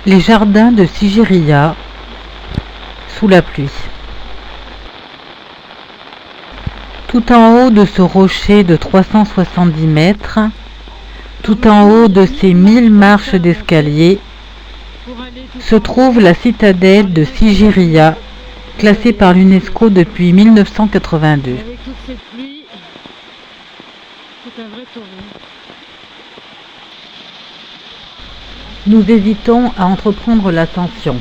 Les jardins de Sigiriya, sous la pluie. Tout en haut de ce rocher de 370 mètres, tout en haut de ces 1000 marches d'escalier, se trouve la citadelle de Sigiriya, classée par l'UNESCO depuis 1982. Avec toute cette pluie, c'est un vrai torrent. Nous hésitons à entreprendre l'ascension.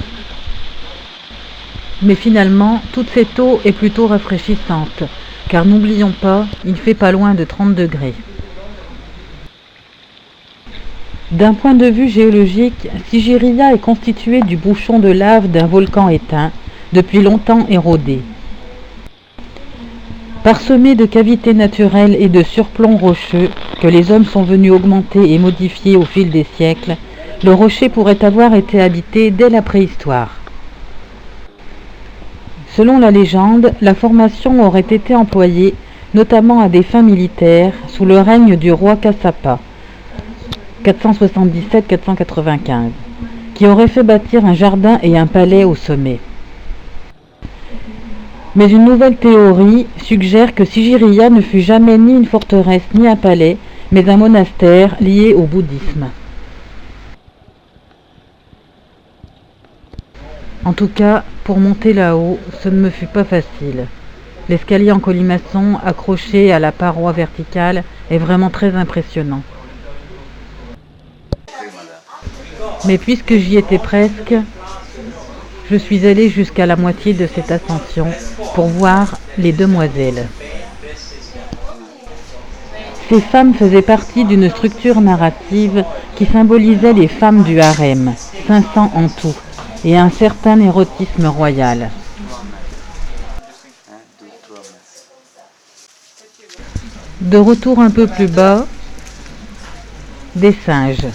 Mais finalement, toute cette eau est plutôt rafraîchissante, car n'oublions pas, il fait pas loin de 30 degrés. D'un point de vue géologique, Sigiriya est constitué du bouchon de lave d'un volcan éteint, depuis longtemps érodé. Parsemé de cavités naturelles et de surplombs rocheux que les hommes sont venus augmenter et modifier au fil des siècles, le rocher pourrait avoir été habité dès la préhistoire. Selon la légende, la formation aurait été employée notamment à des fins militaires sous le règne du roi Kassapa, 477-495, qui aurait fait bâtir un jardin et un palais au sommet. Mais une nouvelle théorie suggère que Sigiriya ne fut jamais ni une forteresse ni un palais, mais un monastère lié au bouddhisme. En tout cas, pour monter là-haut, ce ne me fut pas facile. L'escalier en colimaçon accroché à la paroi verticale est vraiment très impressionnant. Mais puisque j'y étais presque, je suis allée jusqu'à la moitié de cette ascension pour voir les demoiselles. Ces femmes faisaient partie d'une structure narrative qui symbolisait les femmes du harem, 500 en tout, et un certain érotisme royal. De retour un peu plus bas, des singes.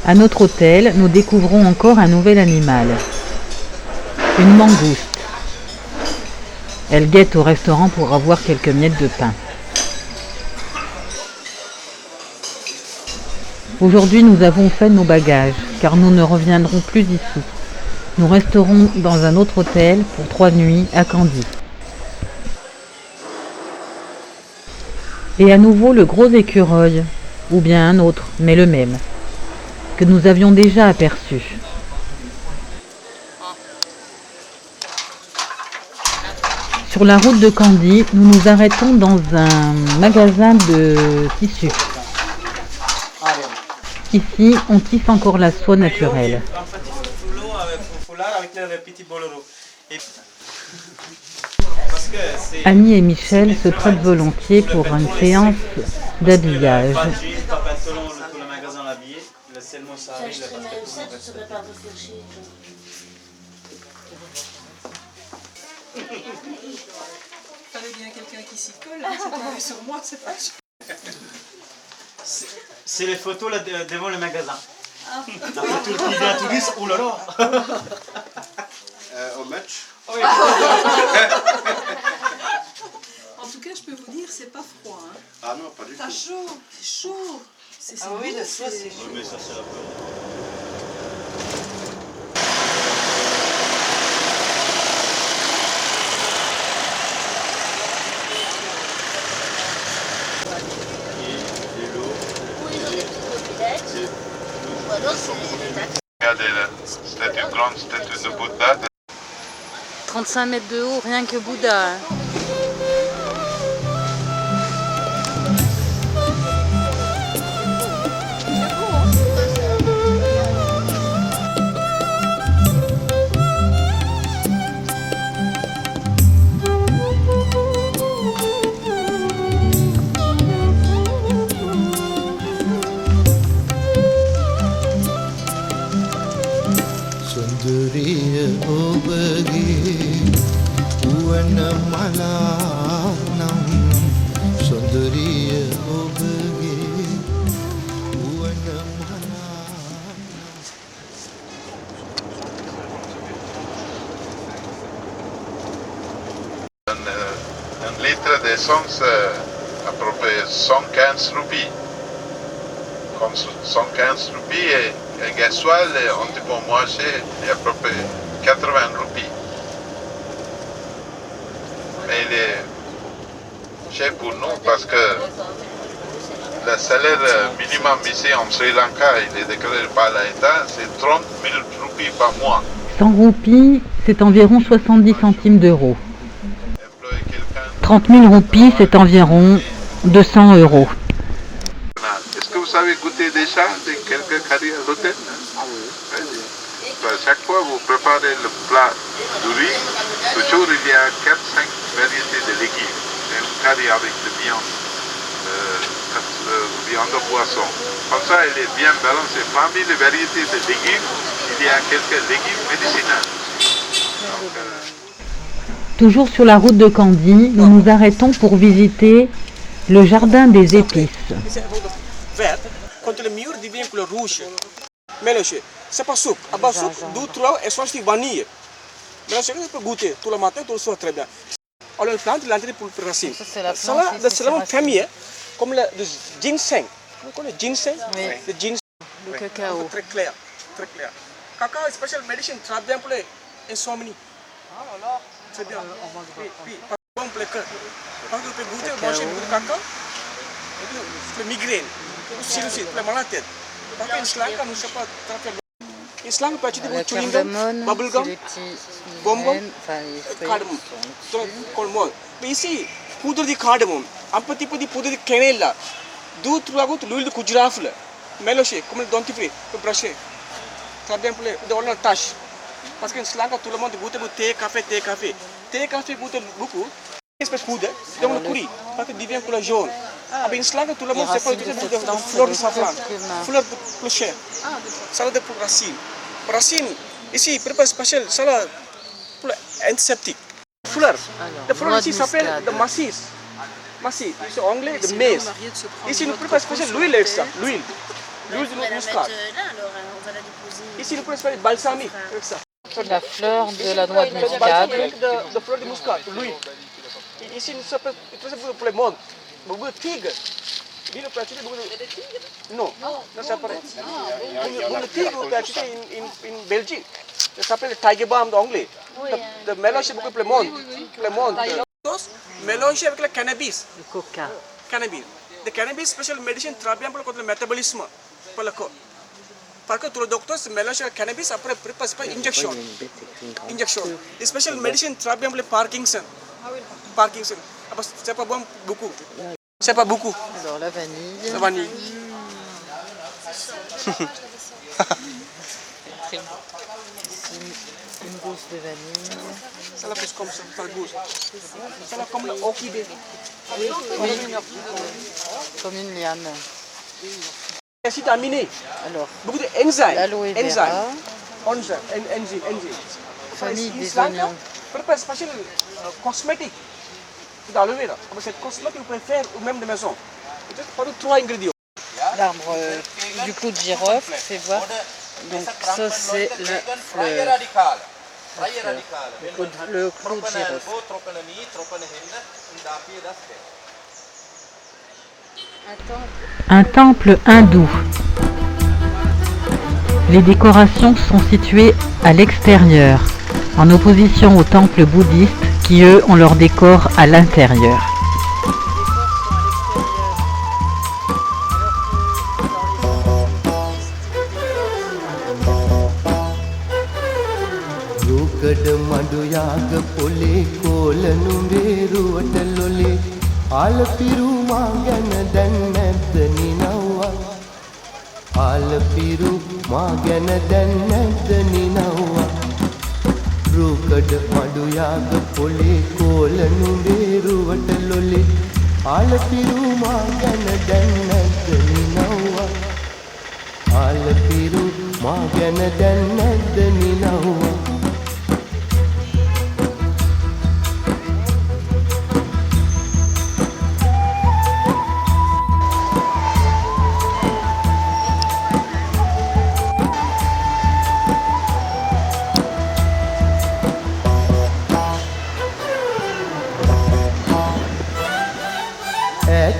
À notre hôtel, nous découvrons encore un nouvel animal, une mangouste. Elle guette au restaurant pour avoir quelques miettes de pain. Aujourd'hui, nous avons fait nos bagages, car nous ne reviendrons plus ici. Nous resterons dans un autre hôtel pour 3 nuits à Kandy. Et à nouveau le gros écureuil, ou bien un autre, mais le même, que nous avions déjà aperçu. Sur la route de Kandy, nous nous arrêtons dans un magasin de tissus. Ici, on tisse encore la soie naturelle. Annie et Michel se prêtent volontiers pour une séance d'habillage. Fallait bien quelqu'un qui s'y colle, hein, c'est tombé sur moi, c'est pas sûr. C'est les photos là, devant le magasin. Ah. La photo qui vient tout douce, oh là là. Au match. Oui. En tout cas, je peux vous dire, c'est pas froid. Hein. Ah non, pas du tout. T'as chaud, c'est chaud. Ah oui, le soie, c'est Oui, mais ça, c'est la peur. Regardez la statue, grande statue de Bouddha. 35 mètres de haut, rien que Bouddha. Hein. Sundariya obagi Un litre d'essence à peu près 115 roupies. Comme 115 roupies et gasoil, on peut manger à peu près 80 roupies. Mais il est cher pour nous parce que le salaire minimum ici en Sri Lanka, il est déclaré par l'État, c'est 30 000 roupies par mois. 100 roupies, c'est environ 70 centimes d'euros. 30 000 roupies, c'est environ 200 euros. Est-ce que vous avez goûté déjà de quelques curry à l'hôtel? Ah oui. Chaque fois vous préparez le plat du riz, toujours il y a 4-5 variétés de légumes. Un curry avec de viande, viande de poisson. Comme ça, il est bien balancé. Parmi les variétés de légumes, il y a quelques légumes médicinaux. Donc, Toujours sur la route de Kandy, nous nous arrêtons pour visiter le jardin des épices. Vert contre le mur devient couleur rouge. Mélangez. C'est pas soupe. À bas soupe, d'où trois essence de vanille. Mélangez, on peut goûter tout le matin, tout le soir très bien. On le plante l'entrée pour le racine. C'est la Ça, plante. c'est la même famille, comme le ginseng. Vous connaissez le ginseng? Oui. Le ginseng. Le cacao. Très clair, très clair. Cacao est special medicine, très bien pour l'insomnie. C'est bien. Puis, bon pour le cœur. Parce que vous pouvez goûter, manger du cacao, le migraine, le sinusite, le mal à la tête. Parce qu'en Sri Lanka, nous ne sommes pas très bien. En Sri Lanka, on peut acheter La du chewing cardamone, gum, bubble c'est gum, les petits bonbons, enfin les fruits cardamome. sont Donc, dessus. cardamome. Mais ici, poudre de cardamome, un petit peu de poudre de cannelle, d'où tu as l'huile de kujraf, mélangé, comme le dentifrice, tu peux brasser. Très bien pour les tâches. Parce qu'en Sri Lanka, tout le monde goûte le thé, café, thé, café. Thé, café goûte beaucoup. Espèce de poudre, donc le curry, parce que devient couleur jaune. En Sri Lanka, tout le monde sait pas utiliser de fleur de safran, fleur de clocher, salade pour racine. Racine, ici, prépare spécial, salade pour antiseptique. Fleur, la fleur ici s'appelle le massis. Massis, c'est anglais, de maize. Ici, nous préparons spécial l'huile avec ça, l'huile de muscade. Ici, nous préparons balsamique avec ça. La fleur de la noix de muscade. De fleur de muscade, l'huile. Ici, nous s'appelle pour les mondes. Beaucoup de tigres. Lui, le pratique beaucoup de... Non, non, c'est pareil. Beaucoup de tigres, on peut acheter en Belgique. Ça s'appelle le tiger balm d'anglais. Le mélange beaucoup pour les mondes. Les mondes. Mélangé avec le cannabis. Le coca. Cannabis. Le cannabis, special medicine, très bien pour le métabolisme. Pour le corps. Parce que tous les docteurs se mélangent avec le cannabis après préparent injection. Injection. Les special medicine, très bien pour le Parkinson. Parkinson. C'est pas bon beaucoup. C'est pas beaucoup. Alors la vanille. La vanille. Une gousse de vanille. Ça la pousse comme ça, ça la gousse. Ça la comme l'orchidée. Oui, comme une liane. Acide aminé. Alors, Beaucoup d'enzymes. l'aloe vera, Enzymes. famille des oignons. Prépare spécial cosmétique. D'aloe vera. Cette cosmétique, vous pouvez faire ou même de maison. Pas de 3 ingrédients. L'arbre du clou de girofle, fais voir. Donc ça c'est la fleur. Le clou de girofle. Un temple hindou. Les décorations sont situées à l'extérieur, en opposition aux temples bouddhistes qui, eux, ont leur décor à l'intérieur. රූකඩ මඩුයාග පොලේ කෝල නුඹේරුවට ලොලේ ආලපිරු මා ගැන දැන් නැද්ද නිනව්වා ආලපිරු මා ගැන දැන් නැද්ද නිනව්වා රූකඩ මඩුයාග පොලේ කෝල නුඹේරුවට ලොලේ ආලපිරු මා ගැන දැන් නැද්ද නිනව්වා ආලපිරු මා ගැන දැන් නැද්ද නිනව්වා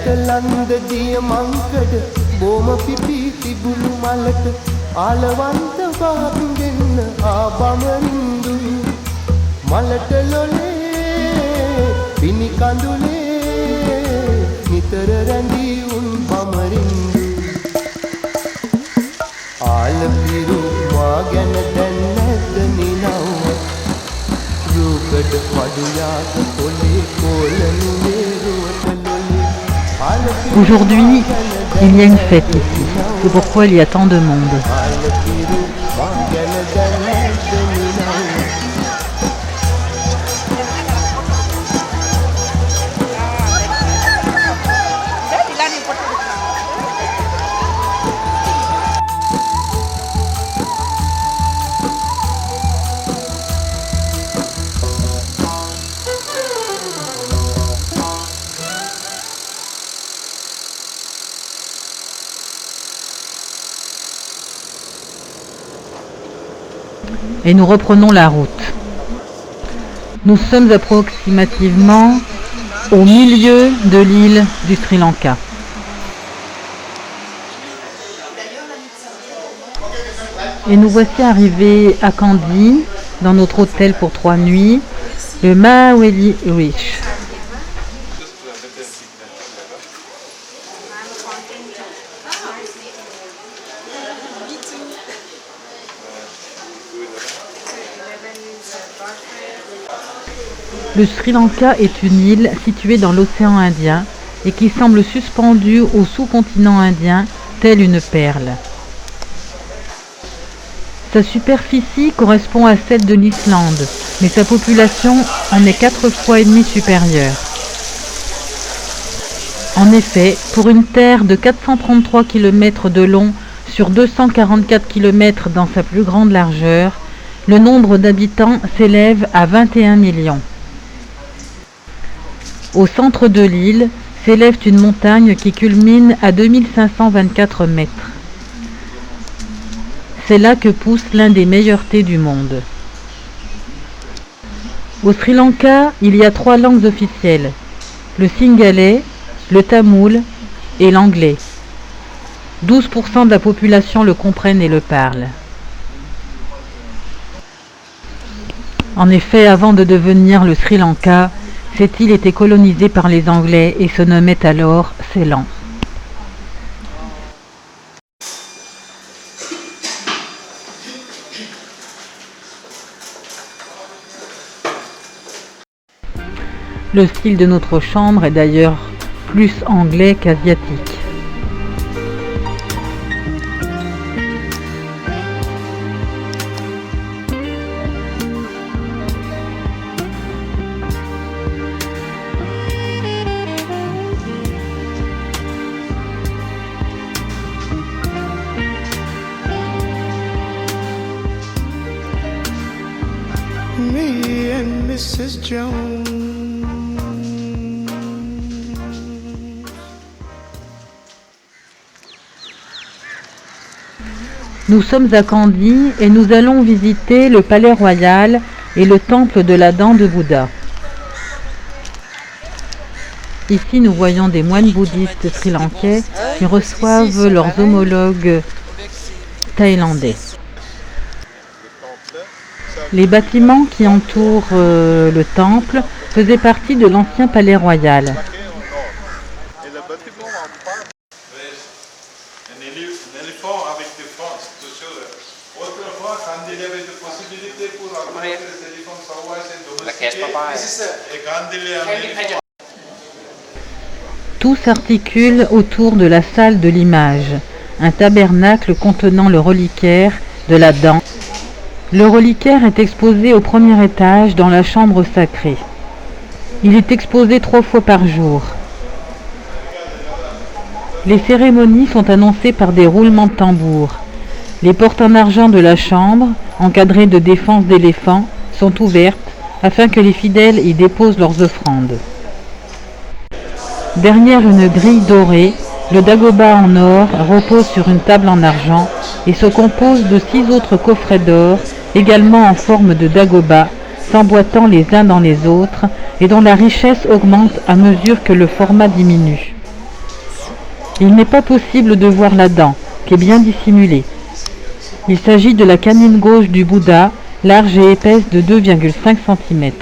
සැතලන්ද දිය මංකඩ බොම පිපී තිබුණු මලට ආලවන්ත වාක් දෙන්න ආබමරින්දු මලට ලොලේ පිනි කඳුලේ නිතර රැඳී උන් බමරින්දු ආලපිරු මා ගැන දැන් නැද්ද නිනව්ව රූකඩ මඩුයාග පොලේ කෝලනුනේ රුවට ලොලේ Aujourd'hui, il y a une fête ici. C'est pourquoi il y a tant de monde. ආලපිරු මා ගැන දැන් නැද්ද නිනව්ව Et nous reprenons la route. Nous sommes approximativement au milieu de l'île du Sri Lanka. Et nous voici arrivés à Kandy, dans notre hôtel pour 3 nuits, le Mahaweli Wish. Le Sri Lanka est une île située dans l'océan Indien et qui semble suspendue au sous-continent indien, telle une perle. Sa superficie correspond à celle de l'Islande, mais sa population en est 4 fois et demi supérieure. En effet, pour une terre de 433 km de long sur 244 km dans sa plus grande largeur, le nombre d'habitants s'élève à 21 millions. Au centre de l'île s'élève une montagne qui culmine à 2524 mètres. C'est là que pousse l'un des meilleurs thés du monde. Au Sri Lanka, il y a 3 langues officielles, le singalais, le tamoul et l'anglais. 12% de la population le comprennent et le parlent. En effet, avant de devenir le Sri Lanka, cette île était colonisée par les Anglais et se nommait alors Ceylan. Le style de notre chambre est d'ailleurs plus anglais qu'asiatique. Me and Mrs. Jones. Nous sommes à Kandy et nous allons visiter le palais royal et le temple de la dent de Bouddha. Ici, nous voyons des moines bouddhistes sri-lankais qui reçoivent leurs homologues thaïlandais. Les bâtiments qui entourent le temple faisaient partie de l'ancien palais royal. Tout s'articule autour de la salle de l'image, un tabernacle contenant le reliquaire de la dent. Le reliquaire est exposé au premier étage dans la chambre sacrée. Il est exposé 3 fois par jour. Les cérémonies sont annoncées par des roulements de tambour. Les portes en argent de la chambre, encadrées de défenses d'éléphants, sont ouvertes afin que les fidèles y déposent leurs offrandes. Derrière une grille dorée, le dagoba en or repose sur une table en argent et se compose de 6 autres coffrets d'or, également en forme de dagoba, s'emboîtant les uns dans les autres et dont la richesse augmente à mesure que le format diminue. Il n'est pas possible de voir la dent, qui est bien dissimulée. Il s'agit de la canine gauche du Bouddha, large et épaisse de 2,5 cm.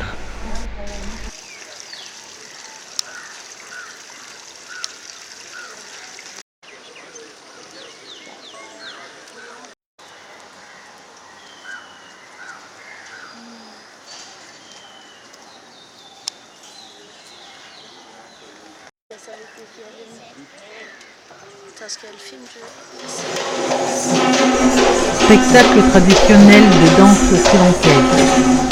Spectacle traditionnel de danse sri-lankaise.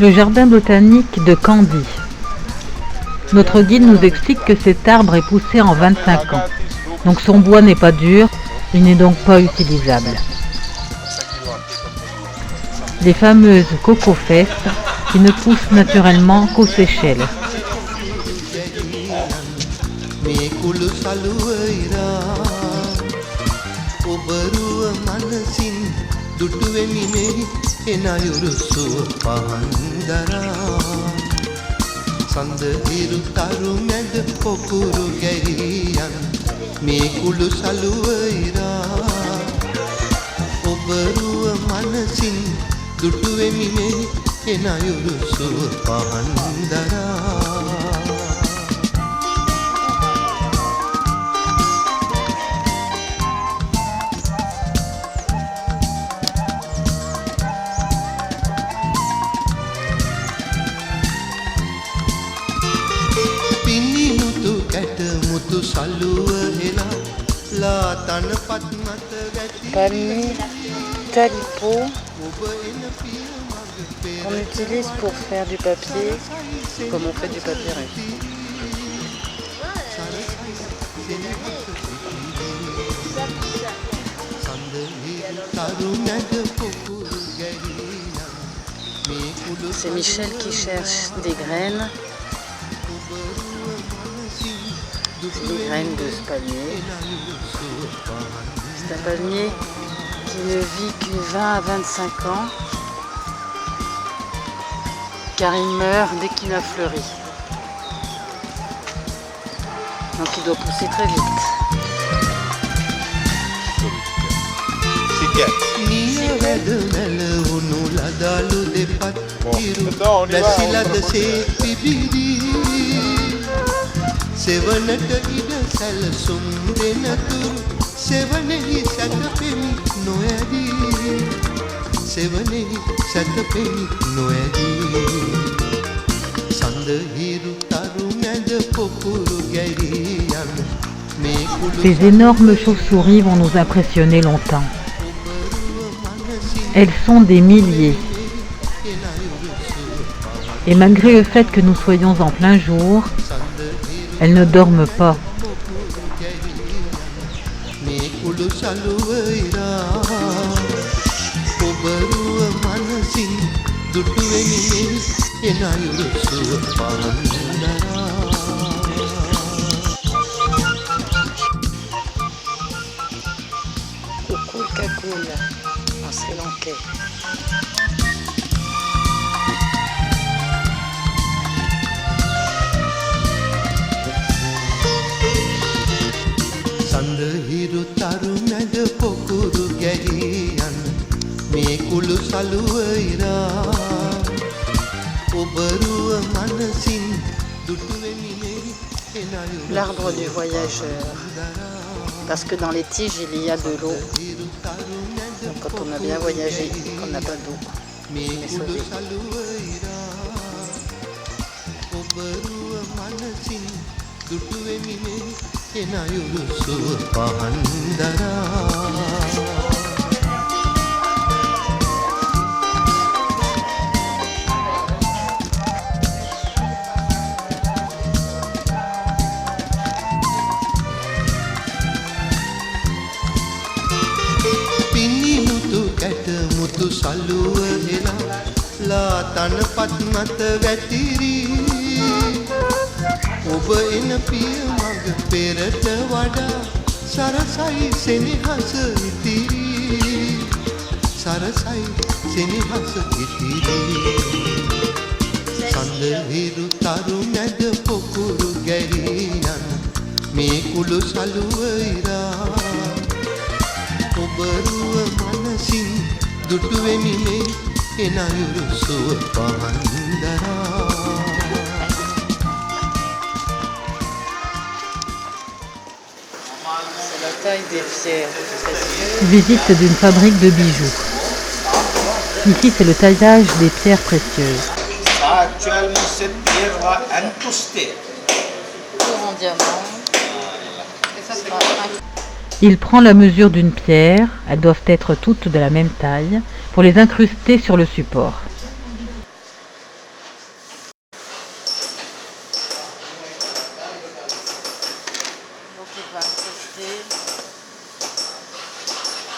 Le jardin botanique de Kandy. Notre guide nous explique que cet arbre est poussé en 25 ans. Donc son bois n'est pas dur, il n'est donc pas utilisable. Les fameuses cocofesses qui ne poussent naturellement qu'aux Seychelles. සඳහිරු තරු මැද පොකුරු ගැරියන් මේ කුළු සලුවයිරා ඔබරුව මනසින් දුටුවෙමි මේ එනයුරු සුව පහන්දරා Palmier talipo qu'on utilise pour faire du papier, comme on fait du papyrus. C'est Michel qui cherche des graines. C'est des graines de ce palmier. C'est un palmier qui ne vit que 20 à 25 ans, car il meurt dès qu'il a fleuri. Donc il doit pousser très vite. සෙවනෙහි සැතපෙමි නොඇදී සෙවනෙහි සැතපෙමි නොඇදී සඳහිරු තරු මැද පොකුරු ගැරියන් මේ කුළු Ces énormes chauves-souris vont nous impressionner longtemps. Elles sont des milliers. Et malgré le fait que nous soyons en plein jour, elles ne dorment pas. කුළු සලුවයිරා ඔබ මනසින් දුටුවෙමි එන අයුරු සුව පහන්දරා Coucou Cagoule, en Sri Lankais. සඳහිරු තරු මැද පොකුරු ගැහියන් මේ කුළු සලුව ඉරා ඔබරුව මනසින් දුටුවෙමි එන අයුරු L'arbre du voyageur. Parce que dans les tiges, il y a de l'eau. Donc quand on a bien voyagé et qu'on n'a pas d'eau, on est sauvé. මුතු සලුව හෙලා ලා තනපත් මත වැතිරි ඔබ එන පිය මඟ පෙරට වඩා සරසයි සෙනෙහස ඉතිරි සරසයි සෙනෙහස ඉතිරි සඳහිරු තරු මැද පොකුරු ගැහියන් මේ කුළු සලුව ඉරා ඔබරුව මනසින් දුටුවෙමි එන අයුරු සුව පහන්දරා C'est la taille des pierres précieuses. Visite d'une fabrique de bijoux. Ici, c'est le taillage des pierres précieuses. Tout en diamant. Et ça, c'est Il prend la mesure d'une pierre, elles doivent être toutes de la même taille, pour les incruster sur le support. Donc il va incruster.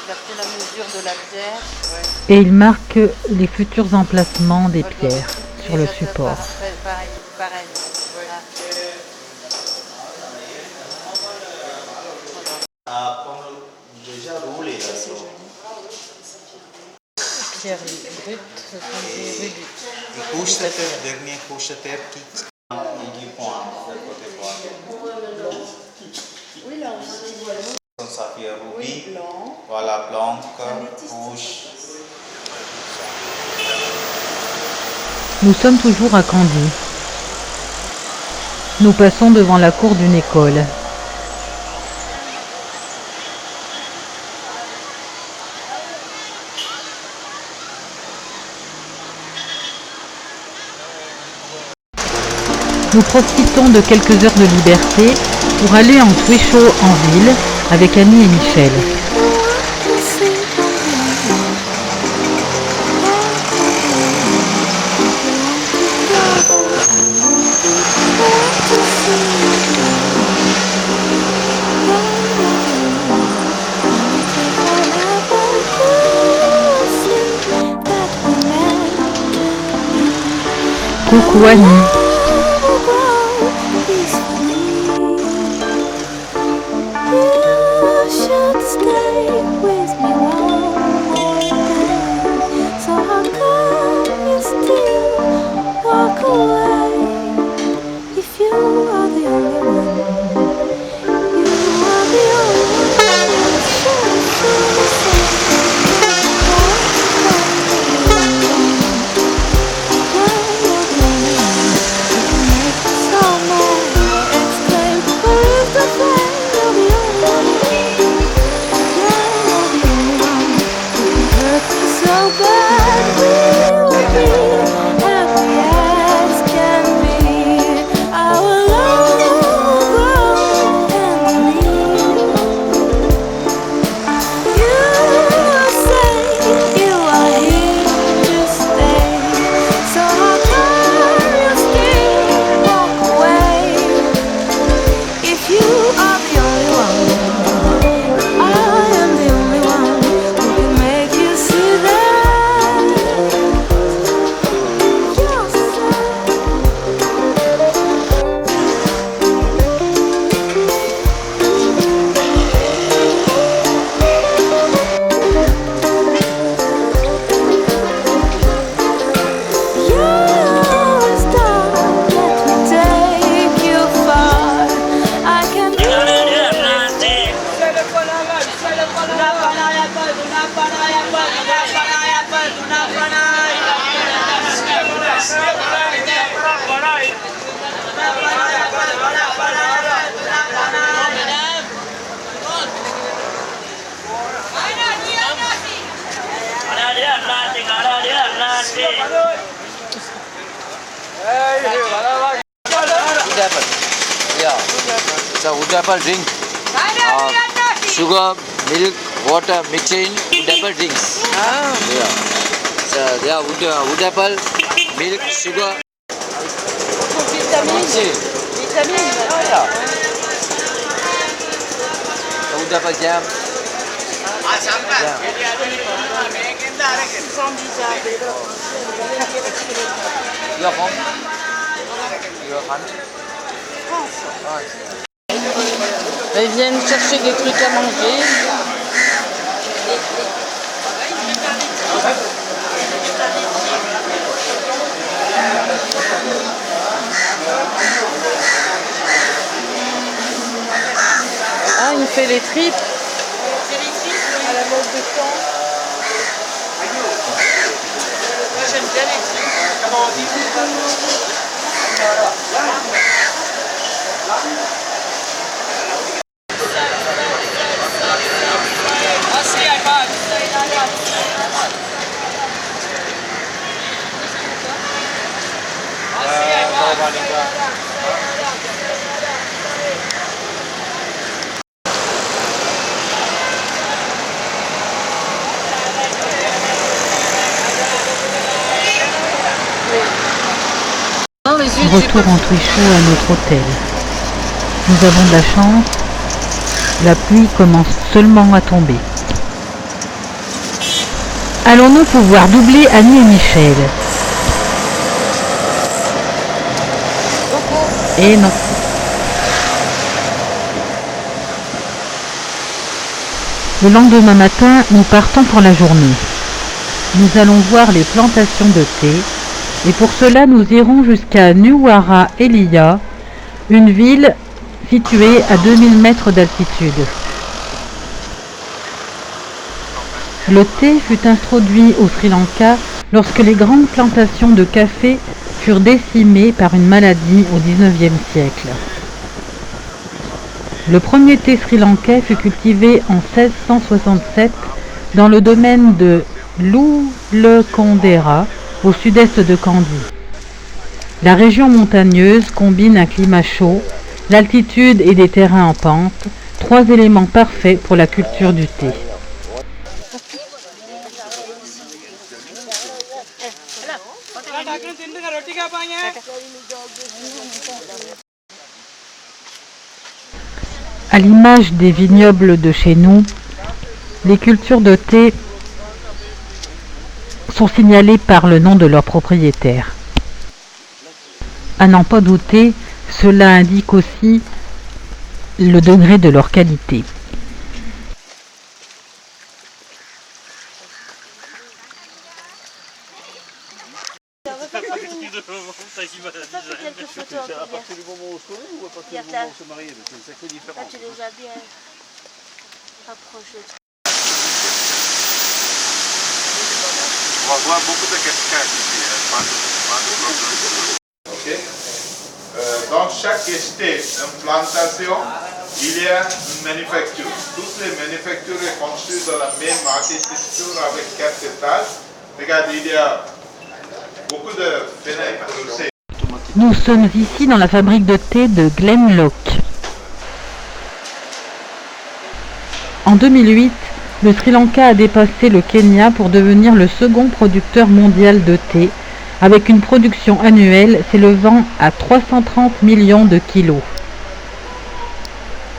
Il a pris la mesure de la pierre. Ouais. Et il marque les futurs emplacements des pierres sur le support. Pareil. Voilà. Pierres brutes, ce sont des rubis. Voilà, blanc, rouge. Nous sommes toujours à Kandy. Nous passons devant la cour d'une école. Nous profitons de quelques heures de liberté pour aller en Twécho en ville avec Annie et Michel. Coucou Annie. Wood apple. Yeah. It's a wood apple drink. Sugar, milk, water mixed in wood apple drinks. Yeah. So they are wood apple, milk, sugar. Vitamine. Yeah. So wood apple jam. You are from? You are country? France. Ils viennent chercher des trucs à manger. Ah, il fait les tripes. À la mode de temps. J'aime bien les tripes. Retour en Twichou à notre hôtel. Nous avons de la chance, la pluie commence seulement à tomber. Allons-nous pouvoir doubler Annie et Michel? Et non. Le lendemain matin, nous partons pour la journée. Nous allons voir les plantations de thé. Et pour cela, nous irons jusqu'à Nuwara Eliya, une ville située à 2000 mètres d'altitude. Le thé fut introduit au Sri Lanka lorsque les grandes plantations de café furent décimées par une maladie au XIXe siècle. Le premier thé sri-lankais fut cultivé en 1667 dans le domaine de Lulekondera, au sud-est de Kandy. La région montagneuse combine un climat chaud, l'altitude et des terrains en pente, trois éléments parfaits pour la culture du thé. À l'image des vignobles de chez nous, les cultures de thé sont signalés par le nom de leur propriétaire. À n'en pas douter, cela indique aussi le degré de leur qualité. On va voir beaucoup de cascades ici, pas de problème. Okay. Dans chaque estate, une plantation, il y a une manufacture. Toutes les manufactures sont construites dans la même architecture avec 4 étages. Regardez, il y a beaucoup de fenêtres aussi. Nous sommes ici dans la fabrique de thé de Glenlock. En 2008, le Sri Lanka a dépassé le Kenya pour devenir le second producteur mondial de thé, avec une production annuelle s'élevant à 330 millions de kilos.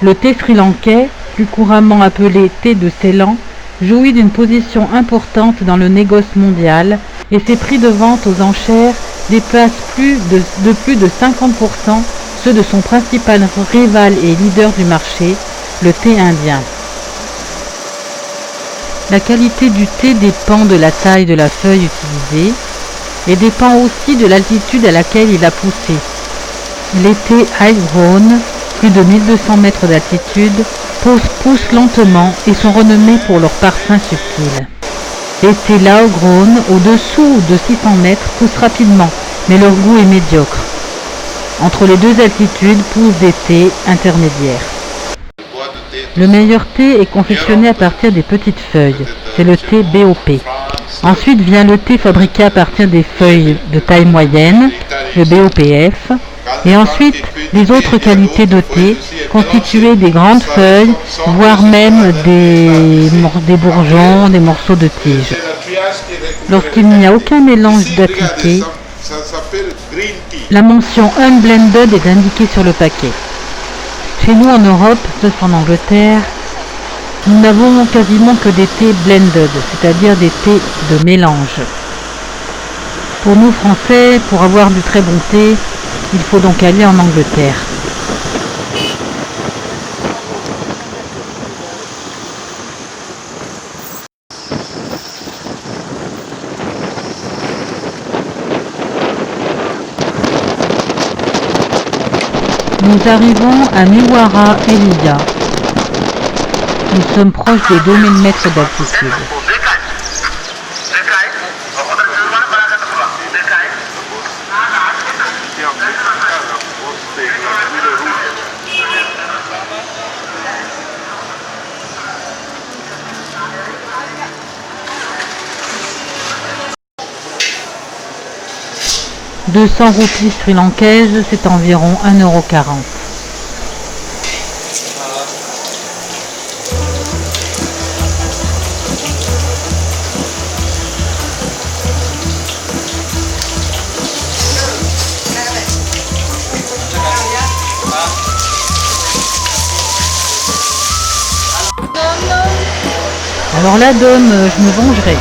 Le thé sri-lankais, plus couramment appelé thé de Ceylan, jouit d'une position importante dans le négoce mondial et ses prix de vente aux enchères dépassent de plus de 50% ceux de son principal rival et leader du marché, le thé indien. La qualité du thé dépend de la taille de la feuille utilisée et dépend aussi de l'altitude à laquelle il a poussé. Les thés high grown, plus de 1200 mètres d'altitude, poussent lentement et sont renommés pour leur parfum subtil. Les thés low grown, au-dessous de 600 mètres, poussent rapidement mais leur goût est médiocre. Entre les deux altitudes poussent des thés intermédiaires. Le meilleur thé est confectionné à partir des petites feuilles, c'est le thé BOP. Ensuite vient le thé fabriqué à partir des feuilles de taille moyenne, le BOPF, et ensuite les autres qualités de thé, constituées des grandes feuilles, voire même des bourgeons, des morceaux de tige. Lorsqu'il n'y a aucun mélange d'acuité, la mention Unblended est indiquée sur le paquet. Chez nous en Europe, sauf en Angleterre, nous n'avons quasiment que des thés blended, c'est-à-dire des thés de mélange. Pour nous Français, pour avoir du très bon thé, il faut donc aller en Angleterre. Nous arrivons à Miwara Eliya. Nous sommes proches des 2000 mètres d'altitude. « 200 roupies sri-lankaises, c'est environ 1,40 €. Alors la dôme, je me vengerai.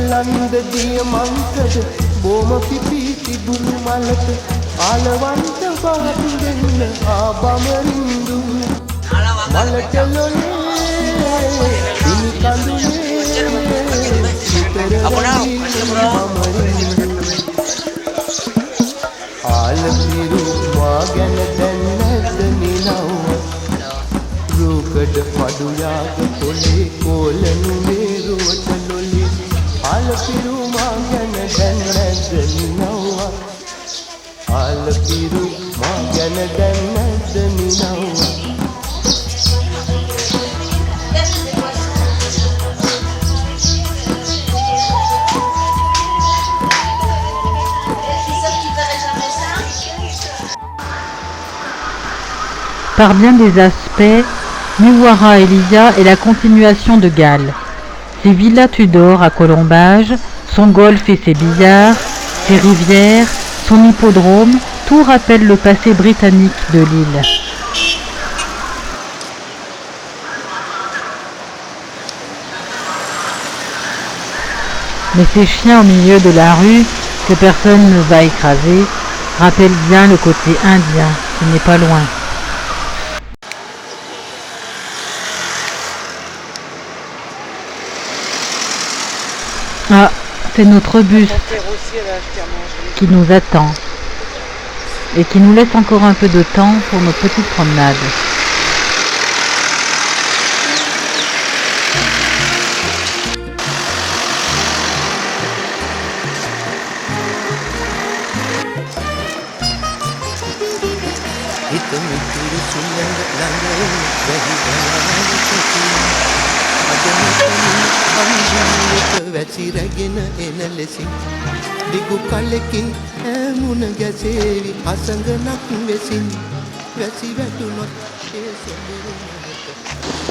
ලන්ද දියමන්තද බොම පිපී තිබුණු මලට ආලවන්ත බාපු දෙන්න ආබමරින්දු මලට ලොලේ දිනි කඳුලේ ආලපිරු මා ගැන දැන් නැද්ද නිනව්ව රූකඩ මඩුයාග පොලේ කොලනු වේරුවට ලොලි ආලපිරු මා ගැන දැන් නැද්ද නිනව්ව ආලපිරු මා ගැන දැන් නැද්ද නිනව්ව Par bien des aspects, Miwara Eliya est la continuation de Galles. Ses villas Tudor à colombage, son golfe et ses billards, ses rivières, son hippodrome, tout rappelle le passé britannique de l'île. Mais ces chiens au milieu de la rue, que personne ne va écraser, rappellent bien le côté indien, qui n'est pas loin. Ah, c'est notre bus qui nous attend et qui nous laisse encore un peu de temps pour nos petites promenades. වැසිරගෙන එන ලෙසින් දිගු කලකින් ඈමුණ ගැසේවි අසඟනක් වෙසින් වැසි වැටුනොත් ඒ සොඳුරු මහත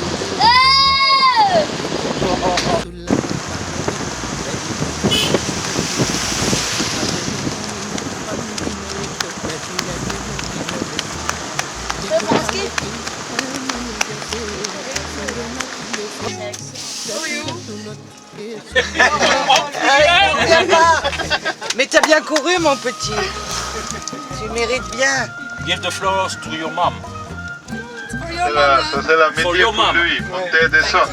Mais t'as bien couru, mon petit. Tu mérites bien. Give the flowers to your mom. Ça c'est la métier For your pour mom. lui, monter et descendre.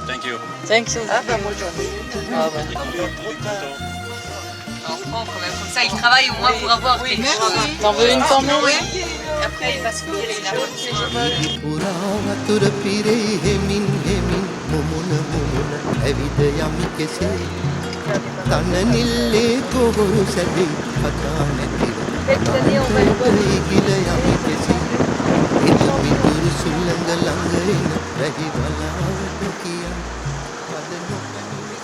Thank you. Thank you. Ah bah moi j'en ai. Ah, ouais. Enfant, quand même, comme ça, il travaille au moins pour avoir quelque chose. T'en veux une quand même? Et après, il va se courir, il a pas de පුරා වතුර පිරේ හෙමින් හෙමින් මුමුණ මුමුණ ඇවිද යමි කෙසේ තන නිල්ලේ කොහොරු සැදී කතා නැතිව ගිල යමි කෙසේ ඉදු විදුරු සුළඟ ළඟ එන රැහි බලාවට කියන් පද නොපැමිණි.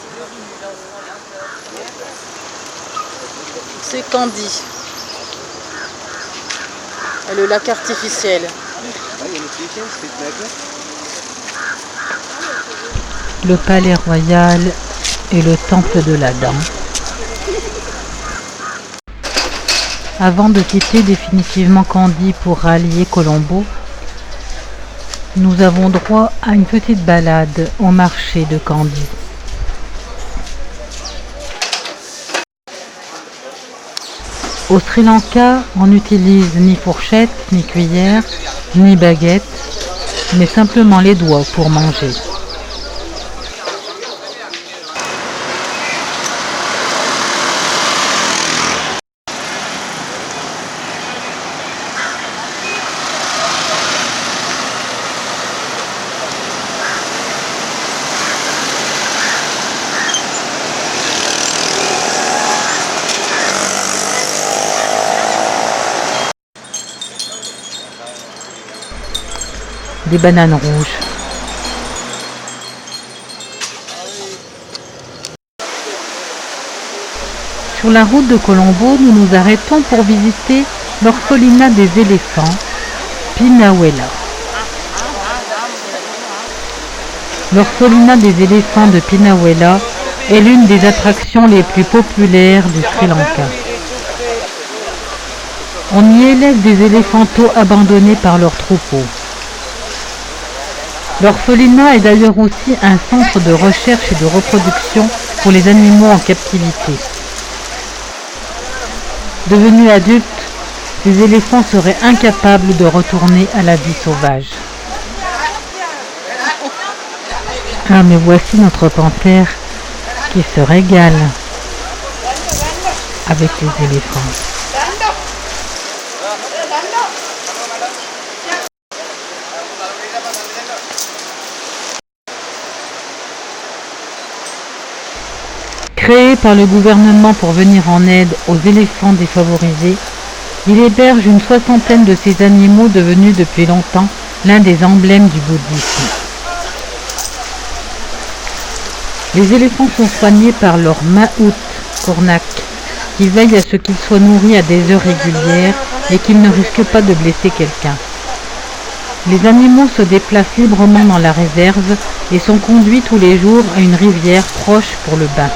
C'est Candy. Et le lac artificiel. Le palais royal et le temple de l'Adam. Avant de quitter définitivement Candy pour rallier Colombo, nous avons droit à une petite balade au marché de Candy. Au Sri Lanka, on n'utilise ni fourchette, ni cuillère, ni baguette, mais simplement les doigts pour manger. Des bananes rouges. Sur la route de Colombo, nous nous arrêtons pour visiter l'orphelinat des éléphants, Pinawela. L'orphelinat des éléphants de Pinawela est l'une des attractions les plus populaires du Sri Lanka. On y élève des éléphantos abandonnés par leurs troupeaux. L'orphelinat est d'ailleurs aussi un centre de recherche et de reproduction pour les animaux en captivité. Devenus adultes, les éléphants seraient incapables de retourner à la vie sauvage. Ah, mais voici notre panthère qui se régale avec les éléphants. Créé par le gouvernement pour venir en aide aux éléphants défavorisés, il héberge une soixantaine de ces animaux devenus depuis longtemps l'un des emblèmes du bouddhisme. Les éléphants sont soignés par leur mahout Kornak, qui veille à ce qu'ils soient nourris à des heures régulières et qu'ils ne risquent pas de blesser quelqu'un. Les animaux se déplacent librement dans la réserve et sont conduits tous les jours à une rivière proche pour le bain.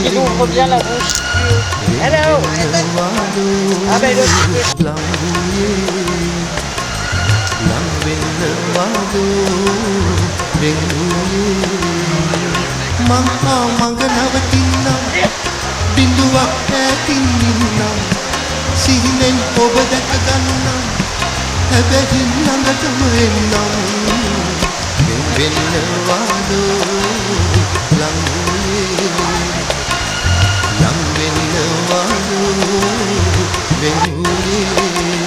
Il ouvre bien la bouche. Hello. Ah ben වෙන්නවාදෝ ලං වූයේ ලං වෙන්නවාදෝ වෙන් වූයේ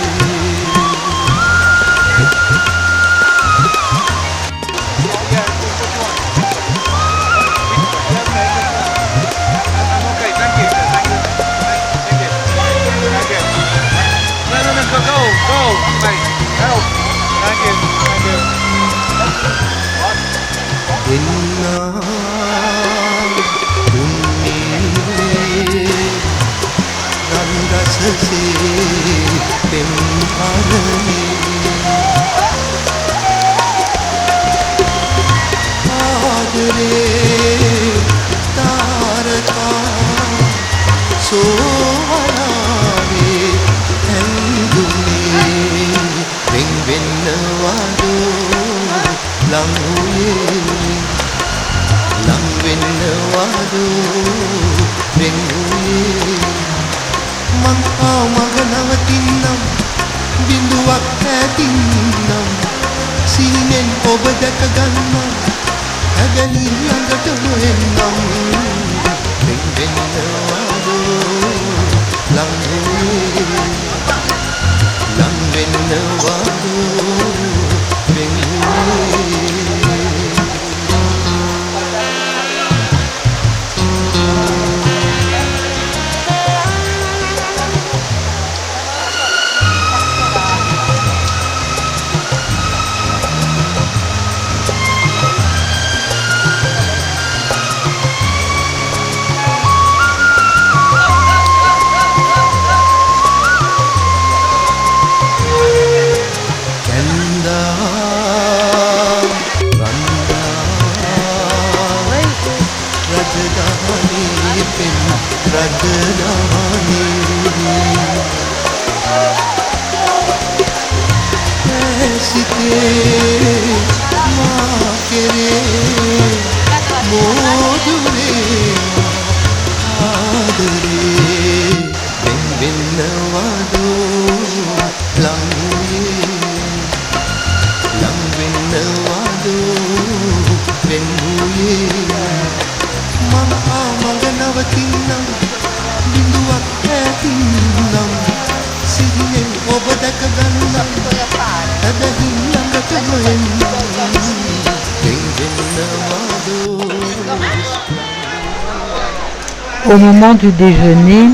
Au moment du déjeuner,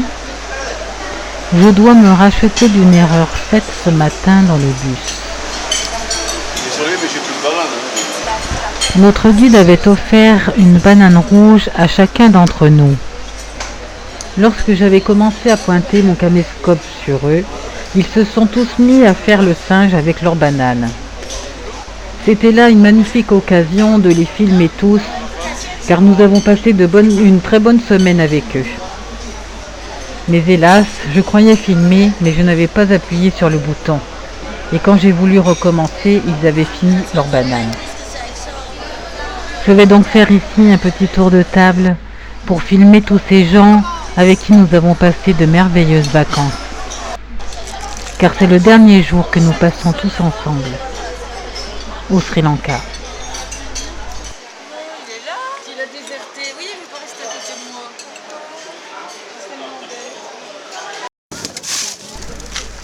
je dois me racheter d'une erreur faite ce matin dans le bus. Désolé, mais j'ai plus de banane. Notre guide avait offert une banane rouge à chacun d'entre nous. Lorsque j'avais commencé à pointer mon caméscope sur eux, ils se sont tous mis à faire le singe avec leur banane. C'était là une magnifique occasion de les filmer tous, car nous avons passé une très bonne semaine avec eux. Mais hélas, je croyais filmer, mais je n'avais pas appuyé sur le bouton. Et quand j'ai voulu recommencer, ils avaient fini leur banane. Je vais donc faire ici un petit tour de table pour filmer tous ces gens avec qui nous avons passé de merveilleuses vacances. Car c'est le dernier jour que nous passons tous ensemble au Sri Lanka. Il a déserté. Oui, il veut pas rester à côté de moi.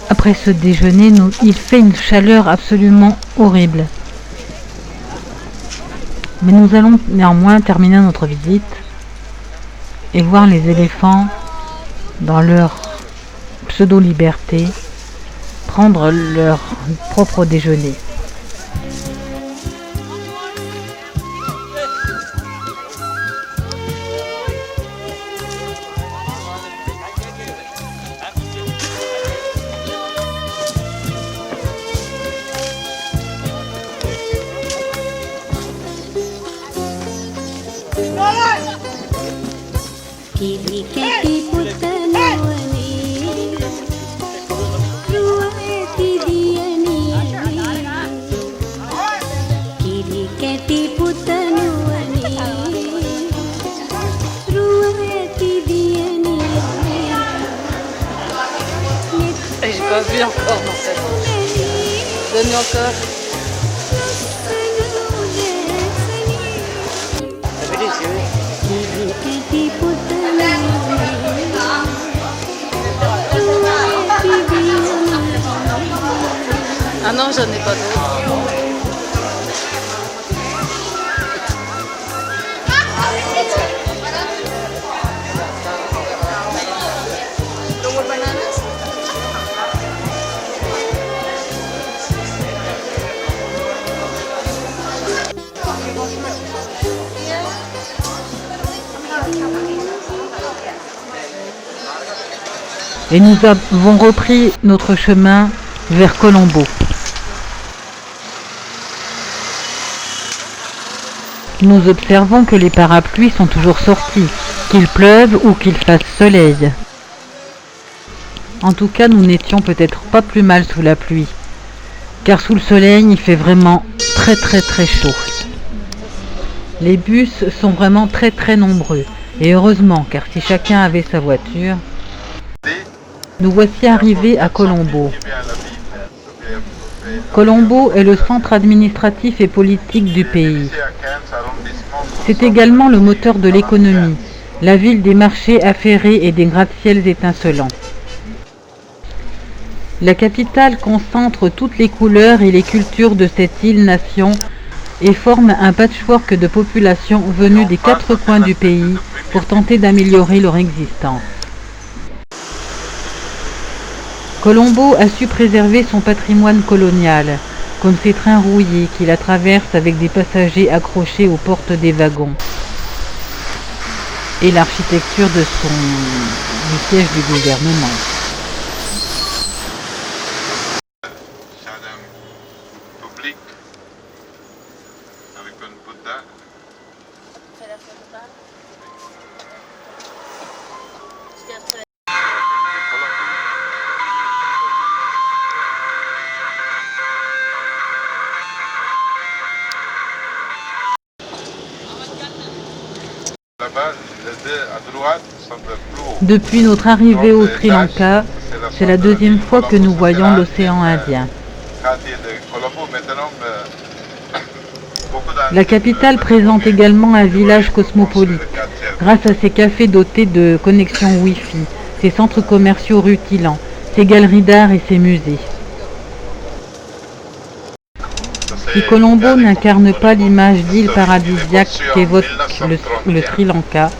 Après ce déjeuner, il fait une chaleur absolument horrible. Mais nous allons néanmoins terminer notre visite et voir les éléphants dans leur pseudo-liberté prendre leur propre déjeuner. J'ai pas vu encore dans cette. Donne-lui encore. non, j'en ai pas d'autres. Et nous avons repris notre chemin vers Colombo. Nous observons que les parapluies sont toujours sortis, qu'il pleuve ou qu'il fasse soleil. En tout cas, nous n'étions peut-être pas plus mal sous la pluie, car sous le soleil, il fait vraiment très chaud. Les bus sont vraiment très nombreux, et heureusement, car si chacun avait sa voiture... Nous voici arrivés à Colombo. Colombo est le centre administratif et politique du pays. C'est également le moteur de l'économie, la ville des marchés affairés et des gratte-ciels étincelants. La capitale concentre toutes les couleurs et les cultures de cette île-nation et forme un patchwork de populations venues des 4 coins du pays pour tenter d'améliorer leur existence. Colombo a su préserver son patrimoine colonial, comme ses trains rouillés qui la traversent avec des passagers accrochés aux portes des wagons, et l'architecture du siège du gouvernement. Jardin public avec un Bouddha. Depuis notre arrivée au Sri Lanka, c'est la 2e fois que nous voyons l'océan Indien. La capitale présente également un village cosmopolite, grâce à ses cafés dotés de connexions Wi-Fi, ses centres commerciaux rutilants, ses galeries d'art et ses musées. Si Colombo n'incarne pas l'image d'île paradisiaque qu'évoque le Sri Lanka,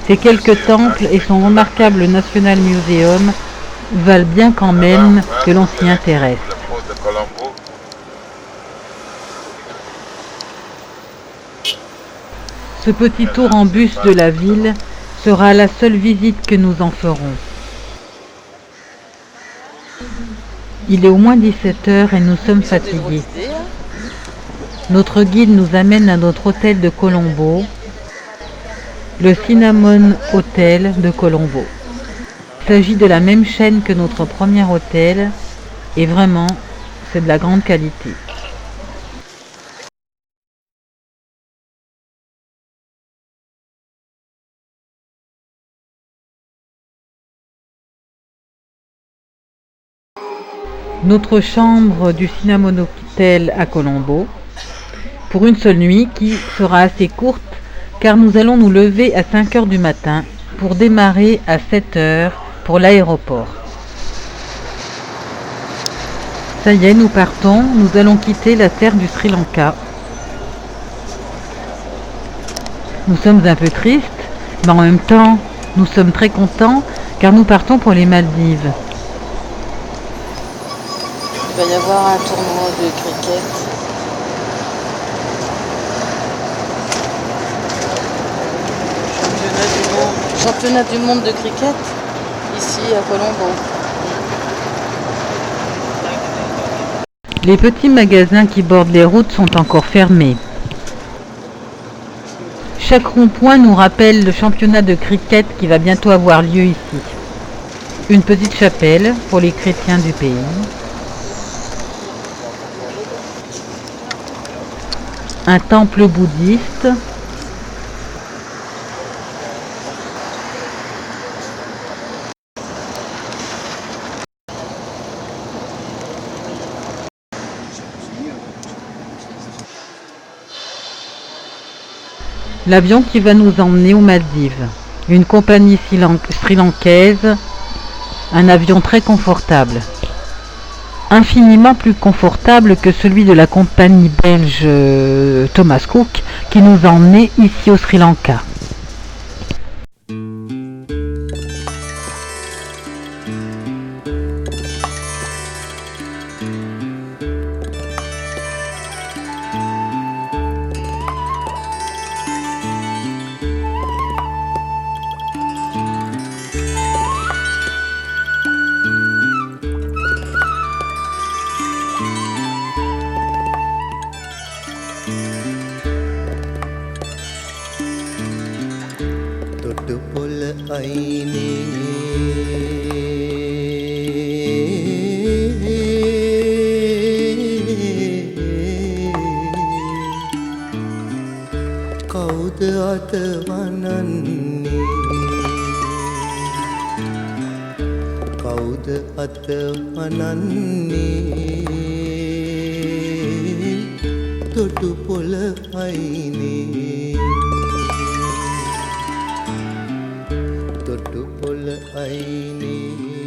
ses quelques temples et son remarquable National Museum valent bien quand même que l'on s'y intéresse. Ce petit tour en bus de la ville sera la seule visite que nous en ferons. Il est au moins 17h et nous sommes fatigués. Notre guide nous amène à notre hôtel de Colombo, le Cinnamon Hotel de Colombo. Il s'agit de la même chaîne que notre premier hôtel et vraiment, c'est de la grande qualité. Notre chambre du Cinnamon Hotel à Colombo, pour une seule nuit qui sera assez courte car nous allons nous lever à 5h du matin pour démarrer à 7h pour l'aéroport. Ça y est, nous partons, nous allons quitter la terre du Sri Lanka. Nous sommes un peu tristes, mais en même temps, nous sommes très contents car nous partons pour les Maldives. Il va y avoir un tournoi de cricket. Championnat du monde de cricket, ici à Colombo. Les petits magasins qui bordent les routes sont encore fermés. Chaque rond-point nous rappelle le championnat de cricket qui va bientôt avoir lieu ici. Une petite chapelle pour les chrétiens du pays. Un temple bouddhiste. L'avion qui va nous emmener aux Maldives. Une compagnie sri-lankaise, un avion très confortable. infiniment plus confortable que celui de la compagnie belge Thomas Cook qui nous a emmenés ici au Sri Lanka. පොළ අයිනේ කවුද අත වනන්නේ කවුද අත වනන්නේ තොටු පොළ අයිනේ තොටු පොළ අයිනේ